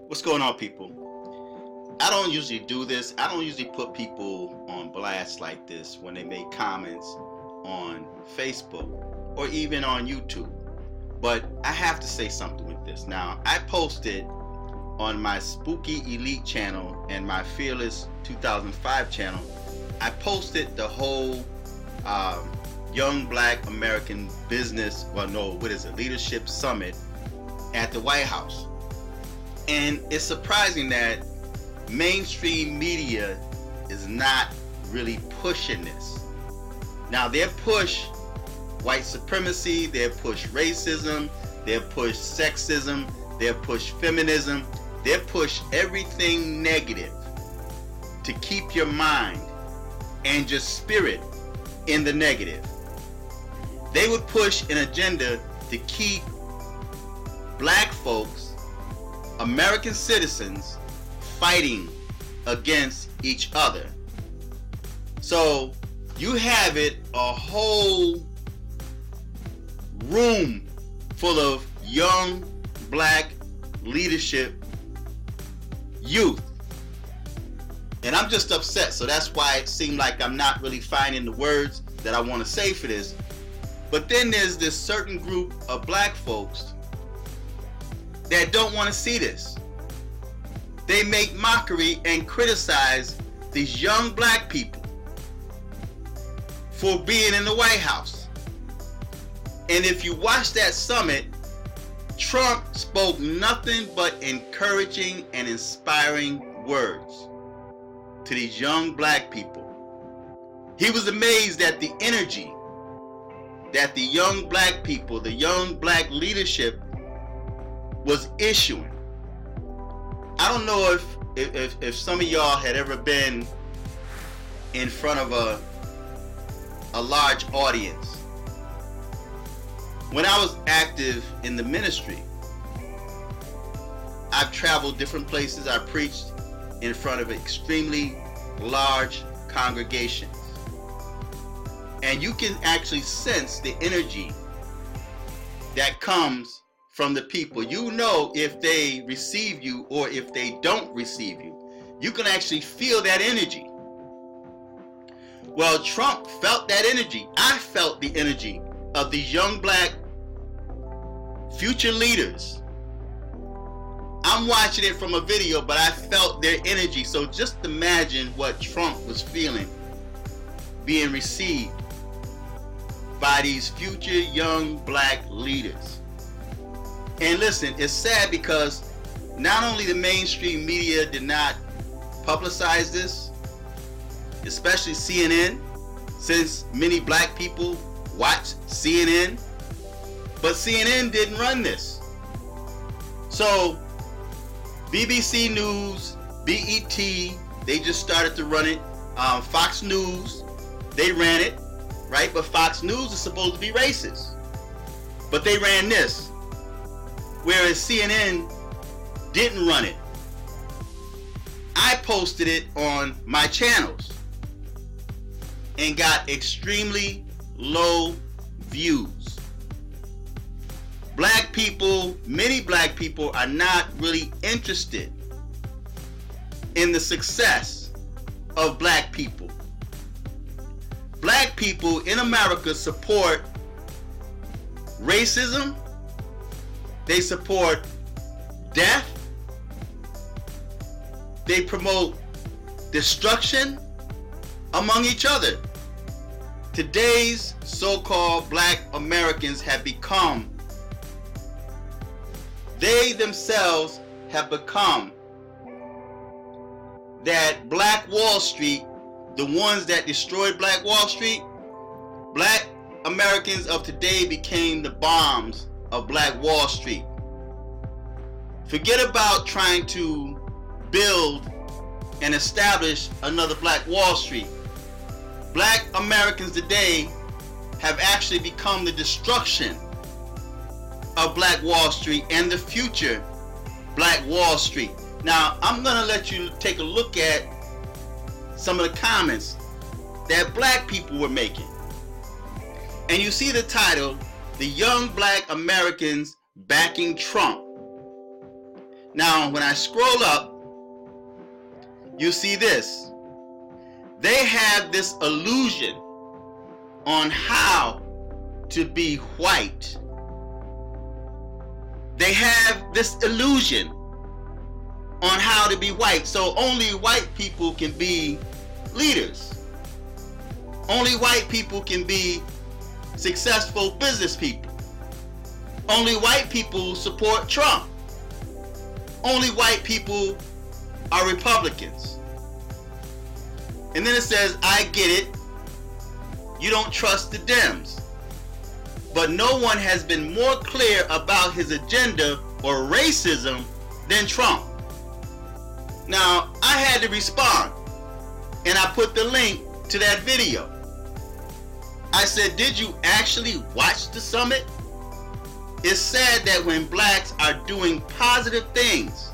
What's going on, people? I don't usually do this. I don't usually put people on blast like this when they make comments on Facebook or even on YouTube. But I have to say something with this. Now, I posted on my Spooky Elite channel and my Fearless 2005 channel, I posted the whole Young Black American Business, Leadership Summit at the White House. And it's surprising that mainstream media is not really pushing this. Now, they push white supremacy, they push racism, they push sexism, they push feminism, they push everything negative to keep your mind and your spirit in the negative. They would push an agenda to keep black folks, American citizens, fighting against each other. So you have it a whole room full of young black leadership youth. And I'm just upset. So that's why it seemed like I'm not really finding the words that I want to say for this. But then there's this certain group of black folks that don't want to see this. They make mockery and criticize these young black people for being in the White House. And if you watch that summit, Trump spoke nothing but encouraging and inspiring words to these young black people. He was amazed at the energy that the young black people, the young black leadership was issuing. I don't know if some of y'all had ever been in front of a large audience. When I was active in the ministry, I've traveled different places. I preached in front of extremely large congregations. And you can actually sense the energy that comes from the people. You know if they receive you or if they don't receive you. You can actually feel that energy. Well, Trump felt that energy. I felt the energy of these young black future leaders. I'm watching it from a video, but I felt their energy. So just imagine what Trump was feeling being received by these future young black leaders. And listen, it's sad because not only the mainstream media did not publicize this, especially CNN, since many black people watch CNN, but CNN didn't run this. So BBC News, BET, they just started to run it. Fox News, they ran it, right? But Fox News is supposed to be racist. But they ran this. Whereas CNN didn't run it. I posted it on my channels and got extremely low views. Black people, many black people are not really interested in the success of black people. Black people in America support racism. They support death. They promote destruction among each other. Today's so-called black Americans have become, they themselves have become that Black Wall Street, the ones that destroyed Black Wall Street. Black Americans of today became the bombs of Black Wall Street. Forget about trying to build and establish another Black Wall Street. Black Americans today have actually become the destruction of Black Wall Street and the future Black Wall Street. Now, I'm going to let you take a look at some of the comments that black people were making. And you see the title, The Young Black Americans Backing Trump. Now, when I scroll up, you see this. They have this illusion on how to be white. They have this illusion on how to be white. So only white people can be leaders. Only white people can be successful business people. Only white people support Trump. Only white people are Republicans. And then it says, I get it. You don't trust the Dems. But no one has been more clear about his agenda or racism than Trump. Now, I had to respond, and I put the link to that video. I said, did you actually watch the summit? It's sad that when blacks are doing positive things,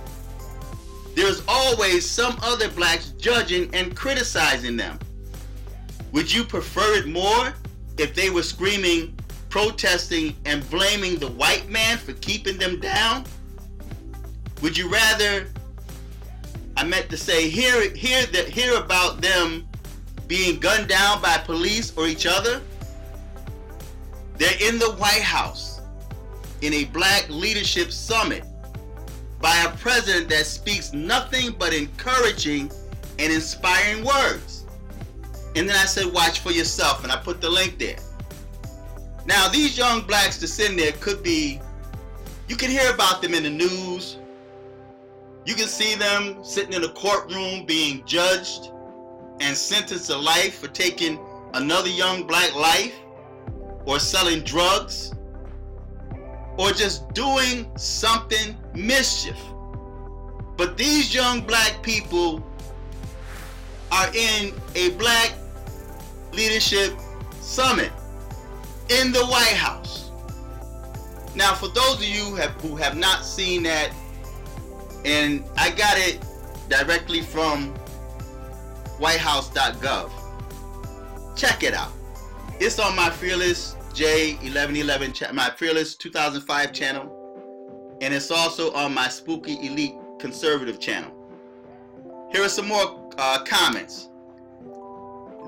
there's always some other blacks judging and criticizing them. Would you prefer it more if they were screaming, protesting, and blaming the white man for keeping them down? Would you rather, I meant to say, hear about them being gunned down by police or each other? They're in the White House in a black leadership summit by a president that speaks nothing but encouraging and inspiring words. And then I said, watch for yourself, and I put the link there. Now, these young blacks that's in there could be, you can hear about them in the news. You can see them sitting in a courtroom being judged and sentenced to life for taking another young black life, or selling drugs, or just doing something mischief. But these young black people are in a black leadership summit in the White House. Now, for those of you who have not seen that, and I got it directly from whitehouse.gov, check it out. It's on my Fearless J1111, my Fearless 2005 channel, and it's also on my Spooky Elite Conservative channel. Here are some more comments.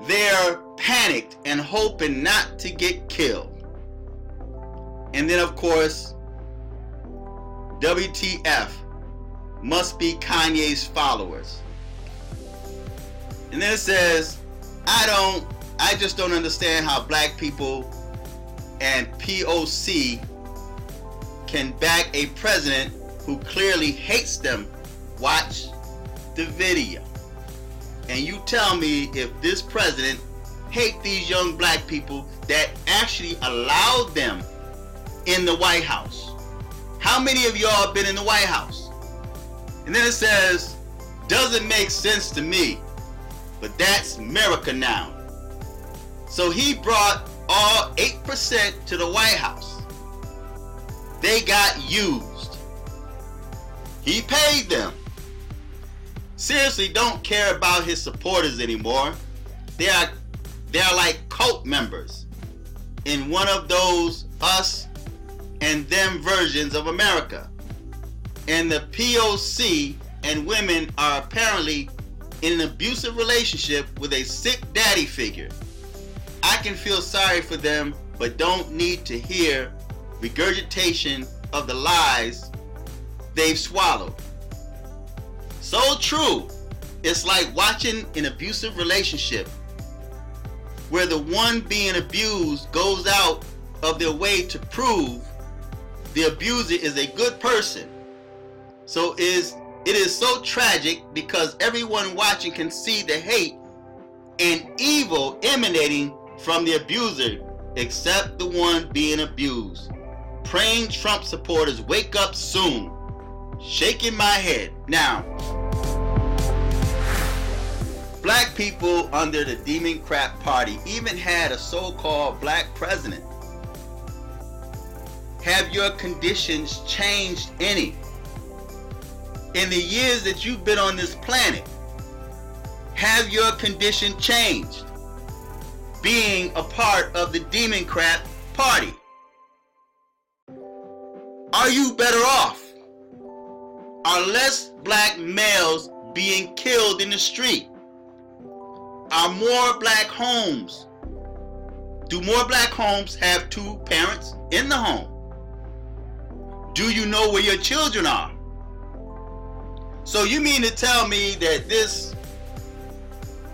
They're panicked and hoping not to get killed. And then, of course, WTF must be Kanye's followers. And then it says, I just don't understand how black people and POC can back a president who clearly hates them. Watch the video. And you tell me if this president hates these young black people that actually allowed them in the White House. How many of y'all have been in the White House? And then it says, doesn't make sense to me, but that's America now. So he brought all 8% to the White House. They got used. He paid them. Seriously, don't care about his supporters anymore. They are like cult members in one of those us and them versions of America. And the POC and women are apparently in an abusive relationship with a sick daddy figure. I can feel sorry for them, but don't need to hear regurgitation of the lies they've swallowed. So true. It's like watching an abusive relationship where the one being abused goes out of their way to prove the abuser is a good person. So it is so tragic because everyone watching can see the hate and evil emanating from the abuser, except the one being abused. Praying Trump supporters wake up soon. Shaking my head. Now, black people under the Democrat Party even had a so-called black president. Have your conditions changed any? In the years that you've been on this planet, have your condition changed? Being a part of the Democrat Party. Are you better off? are less black males being killed in the street? Are more black homes? Do more black homes have two parents in the home? Do you know where your children are? So you mean to tell me that this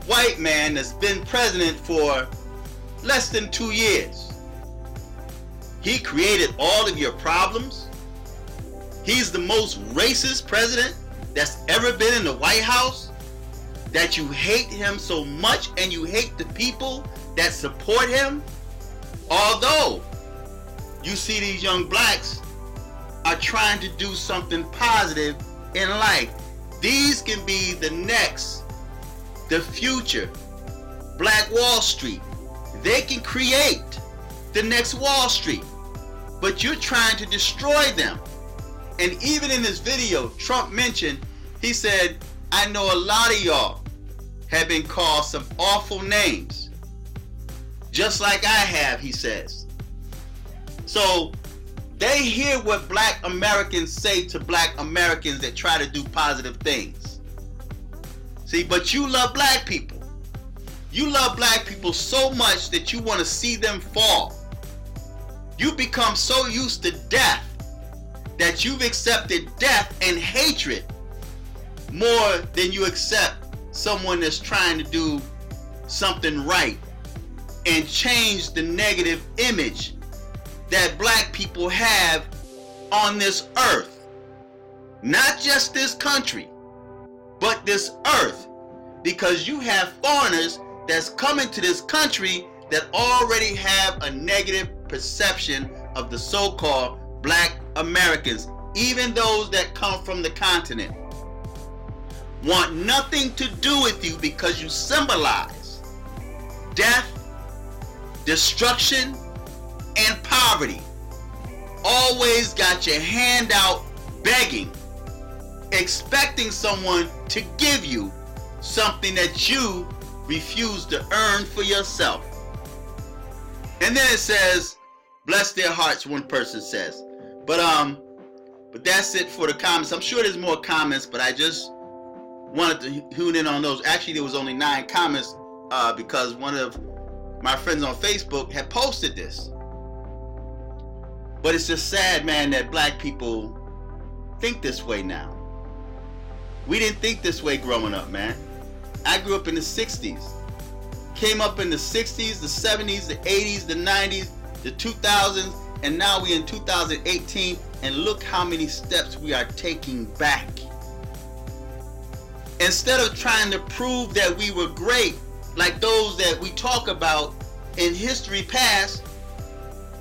white man that's been president for less than 2 years, he created all of your problems? He's the most racist president that's ever been in the White House? That you hate him so much and you hate the people that support him? Although you see these young blacks are trying to do something positive in life. These can be the next, the future Black Wall Street. They can create the next Wall Street, but you're trying to destroy them. And even in this video, Trump mentioned, he said, I know a lot of y'all have been called some awful names, just like I have, he says. So they hear what black Americans say to black Americans that try to do positive things. See, but you love black people. You love black people so much that you want to see them fall. You become so used to death that you've accepted death and hatred more than you accept someone that's trying to do something right and change the negative image that black people have on this earth. Not just this country, but this earth. Because you have foreigners that's coming to this country that already have a negative perception of the so-called black Americans. Even those that come from the continent want nothing to do with you because you symbolize death, destruction, and poverty. Always got your hand out begging, expecting someone to give you something that you refuse to earn for yourself. And then it says, bless their hearts, one person says. But that's it for the comments. I'm sure there's more comments, but I just wanted to hone in on those. Actually, there was only 9 comments because one of my friends on Facebook had posted this. But it's just sad, man, that black people think this way now. We didn't think this way growing up, man. I grew up in the 60s. Came up in the 60s, the 70s, the 80s, the 90s, the 2000s, and now we're in 2018, and look how many steps we are taking back. Instead of trying to prove that we were great, like those that we talk about in history past,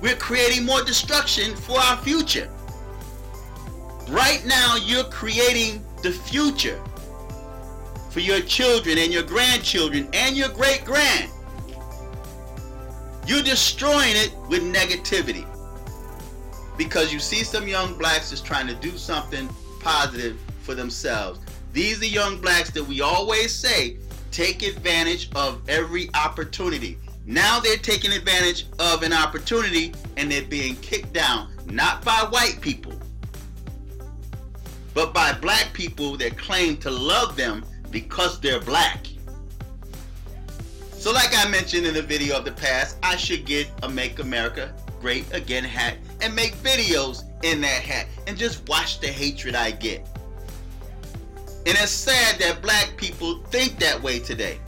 we're creating more destruction for our future. Right now, you're creating the future for your children and your grandchildren and your great-grand. You're destroying it with negativity because you see some young blacks just trying to do something positive for themselves. These are young blacks that we always say take advantage of every opportunity. Now they're taking advantage of an opportunity and they're being kicked down, not by white people, but by black people that claim to love them because they're black. So like I mentioned in the video of the past, I should get a Make America Great Again hat and make videos in that hat and just watch the hatred I get. And it's sad that black people think that way today.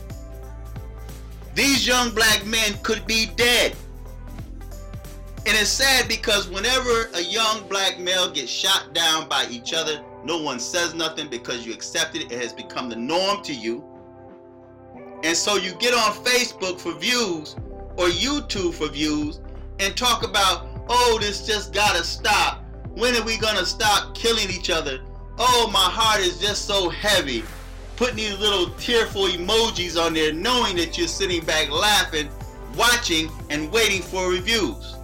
These young black men could be dead. And it's sad because whenever a young black male gets shot down by each other, no one says nothing because you accepted it. It has become the norm to you. And so you get on Facebook for views or YouTube for views and talk about, oh, this just gotta stop. When are we gonna stop killing each other? Oh, my heart is just so heavy. Putting these little tearful emojis on there, knowing that you're sitting back laughing, watching, and waiting for reviews.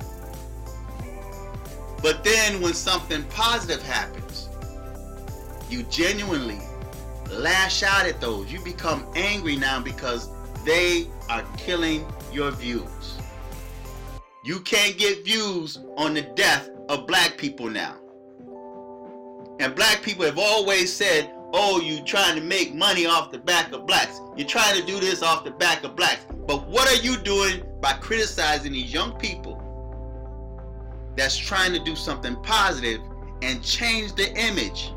But then when something positive happens, you genuinely lash out at those. You become angry now because they are killing your views. You can't get views on the death of black people now. And black people have always said, oh, you trying to make money off the back of blacks. You're trying to do this off the back of blacks. But what are you doing by criticizing these young people that's trying to do something positive and change the image?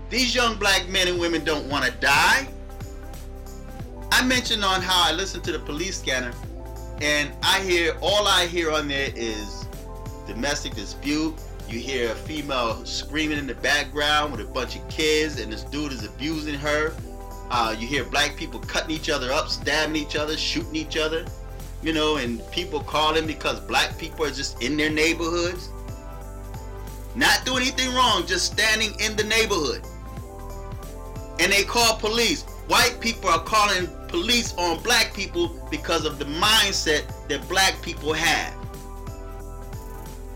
These young black men and women don't want to die. I mentioned on how I listen to the police scanner, and all I hear on there is domestic dispute. You hear a female screaming in the background with a bunch of kids, and this dude is abusing her. You hear black people cutting each other up, stabbing each other, shooting each other, and people calling because black people are just in their neighborhoods, not doing anything wrong, just standing in the neighborhood. And they call police. White people are calling police on black people because of the mindset that black people have.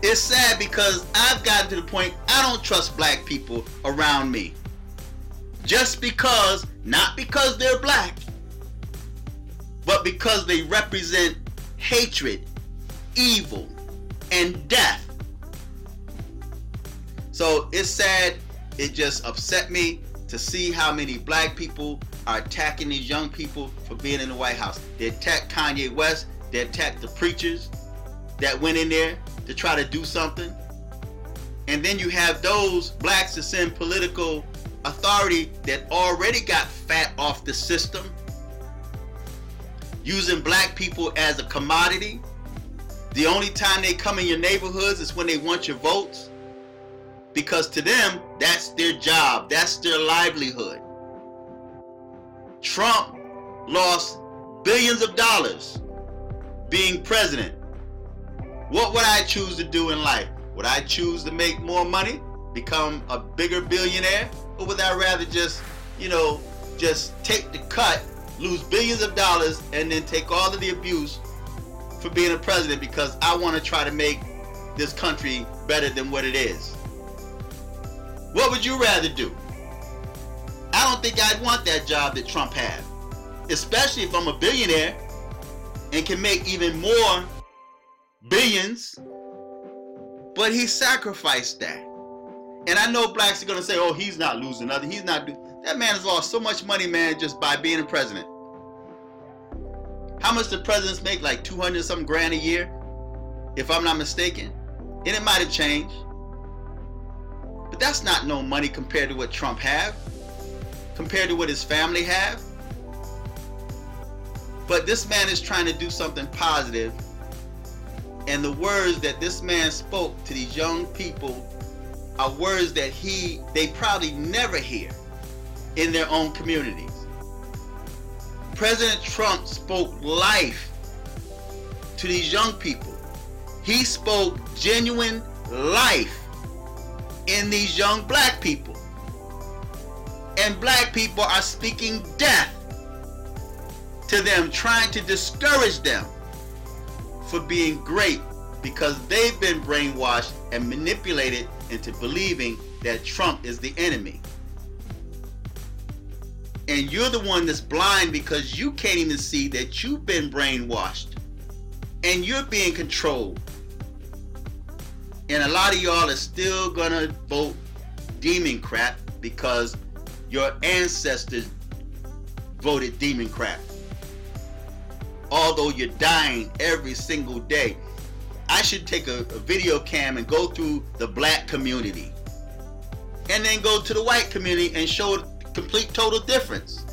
It's sad because I've gotten to the point I don't trust black people around me. Just because, not because they're black, but because they represent hatred, evil, and death. So it's sad. It just upset me to see how many black people are attacking these young people for being in the White House. They attacked Kanye West. They attacked the preachers that went in there to try to do something. And then you have those blacks that send political authority that already got fat off the system, using black people as a commodity. The only time they come in your neighborhoods is when they want your votes, because to them, that's their job, that's their livelihood. Trump lost billions of dollars being president. What would I choose to do in life? Would I choose to make more money, become a bigger billionaire? Or would I rather just take the cut, lose billions of dollars, and then take all of the abuse for being a president because I want to try to make this country better than what it is? What would you rather do? I don't think I'd want that job that Trump had, especially if I'm a billionaire and can make even more billions. But he sacrificed that. And I know blacks are going to say, oh, he's not losing nothing. That man has lost so much money, man, just by being a president. How much do presidents make? Like 200 something grand a year, if I'm not mistaken. And it might have changed. But that's not no money compared to what Trump have, compared to what his family have. But this man is trying to do something positive. And the words that this man spoke to these young people are words that they probably never hear in their own communities. President Trump spoke life to these young people. He spoke genuine life in these young black people. And black people are speaking death to them, trying to discourage them for being great, because they've been brainwashed and manipulated into believing that Trump is the enemy. And you're the one that's blind because you can't even see that you've been brainwashed and you're being controlled. And a lot of y'all are still gonna vote Democrat because your ancestors voted Democrat. Although you're dying every single day. I should take a video cam and go through the black community and then go to the white community and show a complete total difference.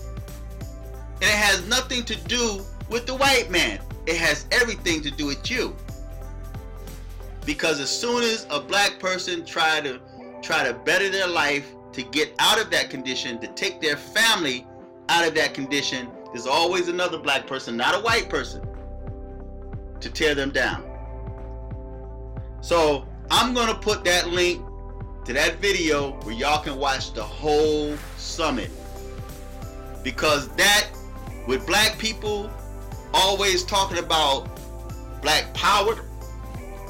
And it has nothing to do with the white man. It has everything to do with you. Because as soon as a black person try to better their life, to get out of that condition, to take their family out of that condition, there's always another black person, not a white person, to tear them down. So I'm going to put that link to that video where y'all can watch the whole summit. Because that, with black people always talking about black power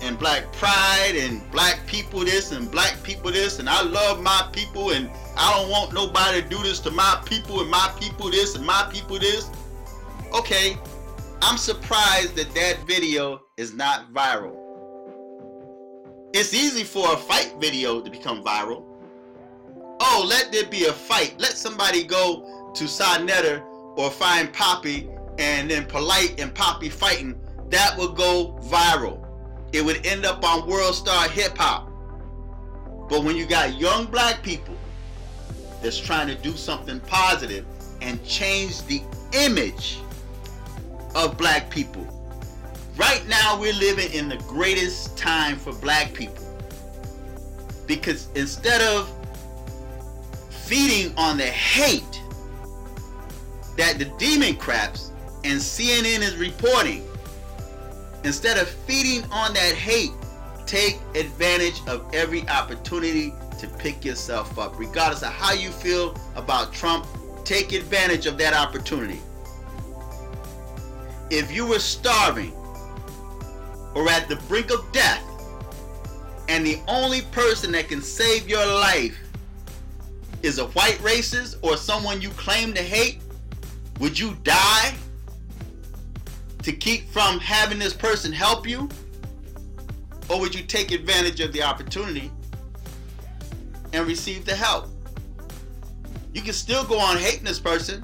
and black pride and black people this and black people this, and I love my people and I don't want nobody to do this to my people and my people this and my people this. Okay, I'm surprised that that video is not viral. It's easy for a fight video to become viral. Oh, let there be a fight. Let somebody go to Sonetta or find Poppy, and then Polite and Poppy fighting. That would go viral. It would end up on World Star Hip Hop. But when you got young black people that's trying to do something positive and change the image of black people. Right now we're living in the greatest time for black people. Because instead of feeding on the hate that the Democrats and CNN is reporting, instead of feeding on that hate, take advantage of every opportunity to pick yourself up. Regardless of how you feel about Trump, take advantage of that opportunity. If you were starving or at the brink of death, and the only person that can save your life is a white racist or someone you claim to hate, would you die to keep from having this person help you? Or would you take advantage of the opportunity and receive the help? You can still go on hating this person,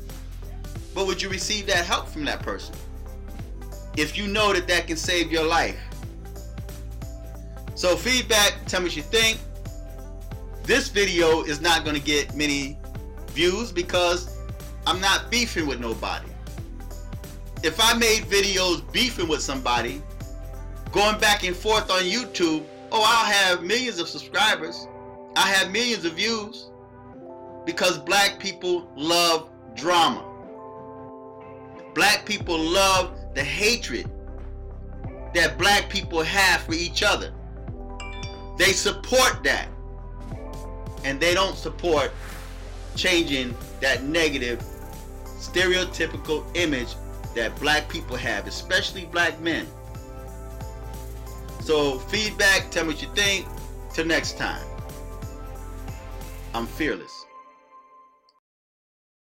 but would you receive that help from that person if you know that that can save your life? So feedback, tell me what you think. This video is not going to get many views because I'm not beefing with nobody. If I made videos beefing with somebody, going back and forth on YouTube, oh, I'll have millions of subscribers. I have millions of views because black people love drama. Black people love the hatred that black people have for each other. They support that. And they don't support changing that negative, stereotypical image that black people have, especially black men. So feedback, tell me what you think. Till next time, I'm fearless.